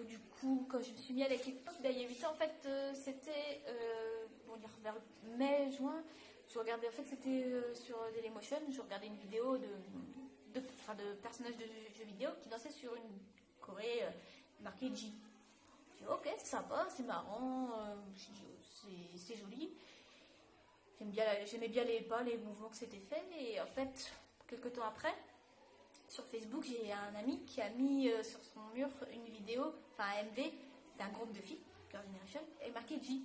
du coup, quand je me suis mis à la K-pop, il y a 8 ans, en fait, c'était vers mai, juin. Je regardais, en fait, c'était sur Dailymotion. Je regardais une vidéo de personnages de jeux vidéo qui dansaient sur une Corée marquée J. J'ai dit, ok, c'est sympa, c'est marrant, c'est joli. J'aimais bien les mouvements que c'était fait. Et en fait, quelques temps après, sur Facebook, j'ai un ami qui a mis sur son mur une vidéo, enfin un MV d'un groupe de filles, Girl Generation, et marqué J.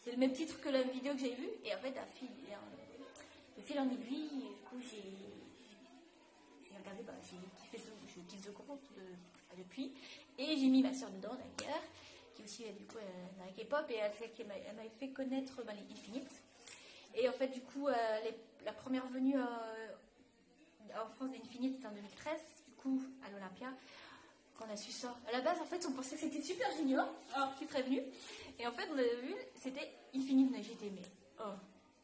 C'est le même titre que la vidéo que j'ai vue, et en fait, de fil en aiguille, du coup, j'ai regardé, j'ai kiffé je kiffe ce groupe depuis, et j'ai mis ma soeur dedans d'ailleurs, qui aussi, du coup, dans la K-pop, et elle m'avait fait connaître les Infinite. Et en fait, du coup, la première venue en France d'Infinite, c'était en 2013, du coup, à l'Olympia, quand on a su ça. À la base, en fait, on pensait que c'était Super Junior qui serait venu. Et en fait, on avait vu, c'était Infinite. J'étais, mais oh,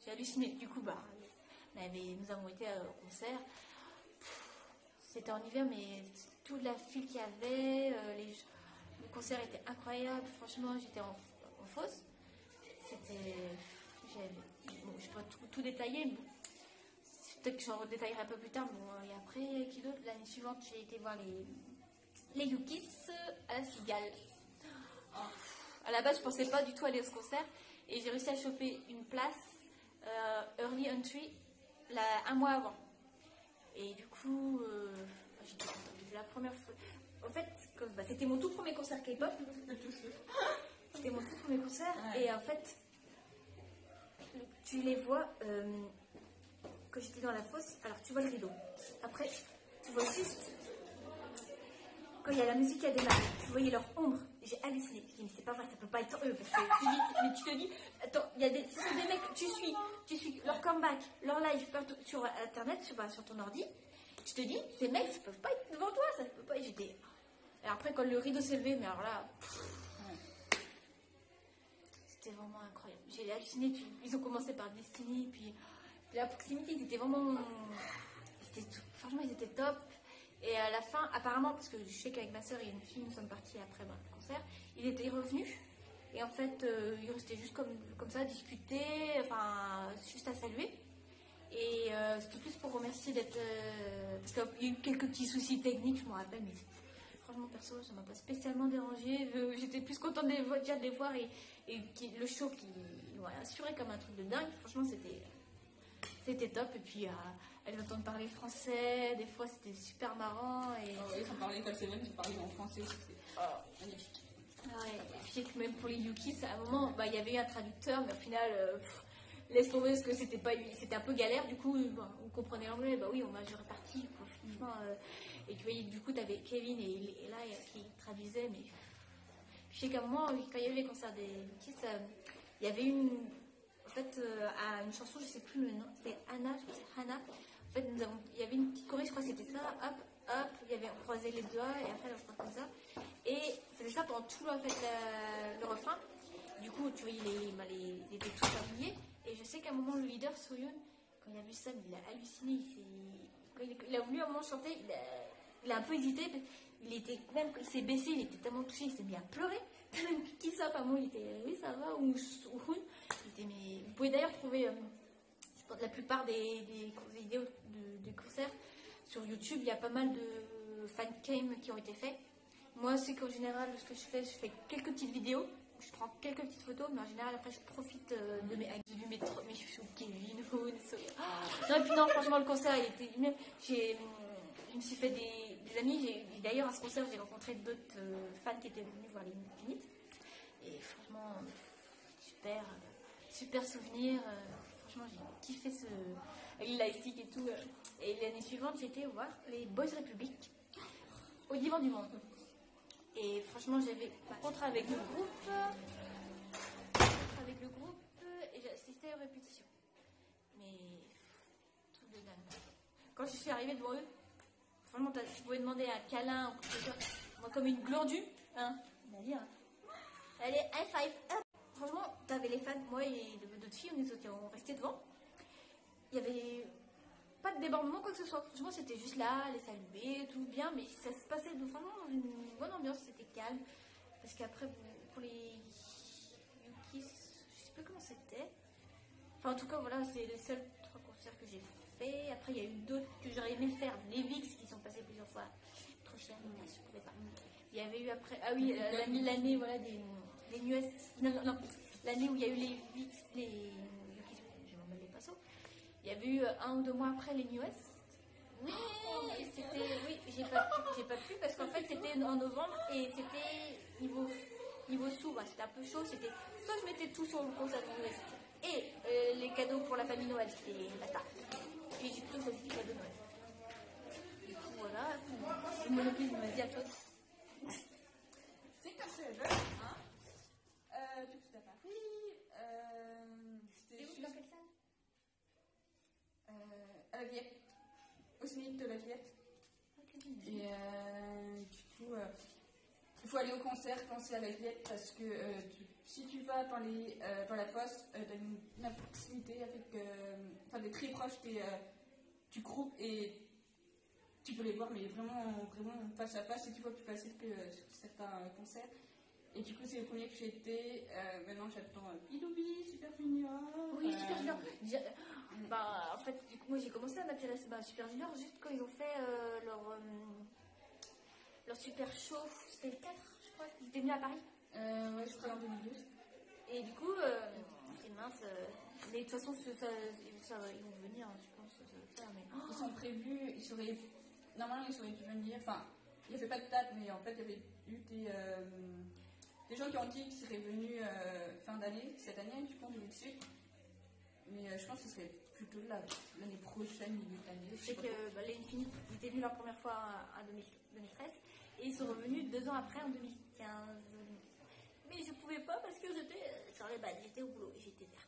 j'ai halluciné. Du coup, nous avons été au concert. C'était en hiver, mais toute la file qu'il y avait, le concert était incroyable. Franchement, j'étais en fausse. C'était. Je peux pas tout détailler, mais peut-être que j'en détaillerai un peu plus tard. Et après, qui d'autre? L'année suivante, j'ai été voir les Yukis à la Cigale. À la base, je pensais pas du tout aller au concert, et j'ai réussi à choper une place early entry un mois avant. Et du coup, j'étais contente. La première fois. En fait, c'était mon tout premier concert K-pop. C'était mon tout premier concert, ouais. Et en fait, tu les vois. Quand j'étais dans la fosse, alors tu vois le rideau. Après, tu vois juste quand il y a la musique qui a démarré, tu voyais leur ombre. J'ai halluciné. Je dis, mais c'est pas vrai, ça peut pas être eux. Parce que tu te dis, attends, ce sont des mecs, tu suis leur comeback, leur live partout sur internet, sur ton ordi. Tu te dis, ces mecs, ça peuvent pas être devant toi, ça peut pas. Et après, quand le rideau s'est levé, mais alors là, c'était vraiment incroyable. J'ai halluciné. Ils ont commencé par Destiny, puis la proximité, ils étaient vraiment. Franchement, ils étaient top. Et à la fin, apparemment, parce que je sais qu'avec ma soeur et une fille, nous sommes partis après le concert, ils étaient revenus. Et en fait, ils restaient juste comme ça, à discuter, enfin, juste à saluer. Et c'était plus pour remercier d'être. Parce qu'il y a eu quelques petits soucis techniques, je me rappelle, mais franchement, perso, ça m'a pas spécialement dérangé. J'étais plus contente de les voir et le show qui assuré comme un truc de dingue. Franchement, c'était top. Et puis, elles entendent parler français, des fois, c'était super marrant. Et ils ont parlé comme c'est même, ils parlaient en français, c'était magnifique. Ouais, et puis même pour les Yukis, à un moment, il y avait eu un traducteur, mais au final, laisse tomber parce que c'était un peu galère. Du coup, on comprenait l'anglais, oui, on m'a réparti, franchement. Et tu voyais, du coup, tu avais Kevin et là, qui traduisait, mais je sais qu'à un moment, quand il y a eu les concerts des Yukis, il y avait en fait, une chanson, je sais plus le nom, c'est Anna, je crois que c'est Hannah. En fait, il y avait une petite choré, je crois que c'était ça, hop, hop, on croisait les doigts, et après, on croisait comme ça. Et c'était ça pendant tout le refrain. Du coup, tu voyais ils étaient tous habillés. Et je sais qu'à un moment, le leader, Soyeon, quand il a vu ça, il a halluciné. Quand il a voulu à un moment chanter, il a un peu hésité. Il s'est baissé, il était tellement touché, il s'est mis à pleurer. Qui ça, pas moi, il était, oui, ça va, ou Hun. Mais vous pouvez d'ailleurs trouver, je pense, la plupart des vidéos de concerts sur YouTube. Il y a pas mal de fancam qui ont été faits. Moi, c'est qu'en général, ce que je fais quelques petites vidéos, je prends quelques petites photos, mais en général, après, je profite de mes chouchous, Kevin, Hun, Non, et puis non, franchement, le concert, il était. Je me suis fait des amis. D'ailleurs, à ce concert, j'ai rencontré d'autres fans qui étaient venus voir les Infinite. Et franchement, super souvenir. Franchement, j'ai kiffé l'élastique et tout. Et l'année suivante, j'étais voir les Boys Republic au Divan du Monde. Et franchement, j'avais par contre avec le groupe, et j'ai assisté aux répétitions. Mais truc de dingue. Quand je suis arrivée devant eux, franchement, tu pouvais demander un câlin ou quelque chose. Moi, comme une glandue, hein. On va dire. Allez, high five, hop. Franchement, t'avais les fans, moi et d'autres filles, on restait devant. Il y avait pas de débordement, quoi que ce soit. Franchement, c'était juste là, les saluer, tout bien, mais ça se passait vraiment dans une bonne ambiance, c'était calme. Parce qu'après, pour les Yukis, je sais plus comment c'était. Enfin, en tout cas, voilà, c'est les seuls 3 concerts que j'ai fait. Après, il y a eu d'autres que j'aurais aimé faire, les VIX qui sont passés plusieurs fois. Trop cher, mais je pouvais pas. Il y avait eu après, ah oui, l'année, voilà, des NUS. Non, non, non, l'année où il y a eu les VIX, les Yukis, je m'en mêle les pinceaux. Il y avait eu 1 ou 2 mois après les New West. Oui, c'était. Oui, j'ai pas pu parce qu'en fait c'était en novembre et c'était niveau sous, bah, c'était un peu chaud. C'était soit je mettais tout sur le concert de New West et les cadeaux pour la famille Noël, c'était basta. Et j'ai plutôt choisi les cadeaux de Noël. Du coup, voilà. Et Monopoly, il m'a dit à toi. C'est comme ça, hein. Du coup, c'était à Paris. C'était où, dans quelle salle? À la Villette, au Zénith de la Villette. Et du coup, il faut aller au concert quand c'est à la Villette parce que si tu vas dans la fosse, tu as une proximité avec, des très proches du groupe et tu peux les voir, mais vraiment face à face, c'est 10 fois plus facile que sur certains concerts. Et du coup, c'est le premier que j'ai été. Maintenant, j'attends Bidoubi, Super Junior. Oui, Super Junior. Bah, en fait, du coup, moi j'ai commencé à m'intéresser à Super Junior juste quand ils ont fait leur super show. C'était le 4, je crois. Ils étaient venus à Paris. Ouais, c'était en 2012. Et du coup, c'est mince. Mais de toute façon, ils vont venir, je pense. Ça va faire, mais... Ils sont prévus, normalement, ils auraient dû venir. Enfin, il n'y avait pas de date, mais en fait, il y avait eu des gens qui ont dit qu'ils seraient venus fin d'année, cette année, je pense, dessus. Mais je pense que ce serait plutôt l'année prochaine, milieu d'année. Je sais que les Infinite, ils étaient venus la première fois en 2013 et ils sont revenus 2 ans après en 2015. Mais je pouvais pas parce que j'étais sur les balles, j'étais au boulot et j'étais verte.